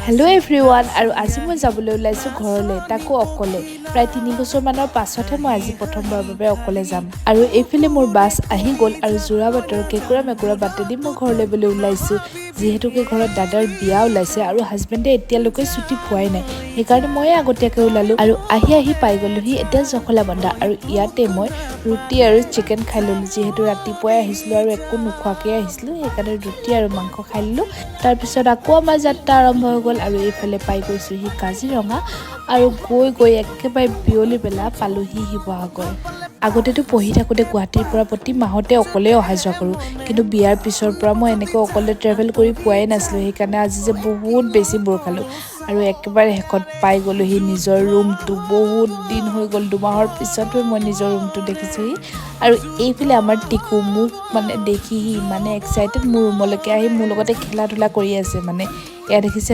hello' everyone আৰু আজি মই যাবলৈ ওলাইছোঁ ঘৰলৈ তাকো অকলে প্ৰায় 3 বছৰমানৰ পাছতহে মই আজি প্ৰথমবাৰৰ বাবে অকলে যাম আৰু এইফালে মোৰ বাছ আহি গ'ল আৰু যোৰাবাটৰ কেঁকুৰা মেকুৰা বাটেদি মই ঘৰলৈ বুলি ওলাইছোঁ যিহেতুকে ঘৰত দাদাৰ বিয়া ওলাইছে আৰু হাজবেণ্ডে এতিয়ালৈকে ছুটি পোৱাই নাই সেইকাৰণে মই আগতীয়াকৈ ওলালোঁ আৰু আহি পাই গ'লোহি এতিয়া জখলাবন্ধা আৰু ইয়াতে মই ৰুটি আৰু চিকেন খাই ল'লোঁ যিহেতু ৰাতিপুৱাই আহিছিলোঁ আৰু একো নোখোৱাকৈ আহিছিলোঁ সেইকাৰণে ৰুটি আৰু মাংস খাই ল'লোঁ তাৰপিছত আকৌ আমাৰ যাত্ৰা আৰম্ভ হৈ গ'ল আৰু এইফালে পাই গৈছোঁহি কাজিৰঙা আৰু গৈ একেবাৰে বিয়লি বেলা পালোহি শিৱসাগৰ আগতেতো পঢ়ি থাকোঁতে গুৱাহাটীৰ পৰা প্ৰতি মাহতে অকলে অহা যোৱা কৰোঁ কিন্তু বিয়াৰ পিছৰ পৰা মই এনেকৈ অকলে ট্ৰেভেল কৰি পোৱাই নাছিলোঁ সেইকাৰণে আজি যে বহুত বেছি বৰ খালোঁ আৰু একেবাৰে শেষত পাই গ'লোহি নিজৰ ৰুমটো বহুত দিন হৈ গ'ল 2 মাহৰ পিছতহে মই নিজৰ ৰুমটো দেখিছোঁহি আৰু এইফালে আমাৰ টিকু মোক মানে দেখি ইমানে এক্সাইটেড মোৰ ৰুমলৈকে আহি মোৰ লগতে খেলা ধূলা কৰি আছে মানে এয়া দেখিছে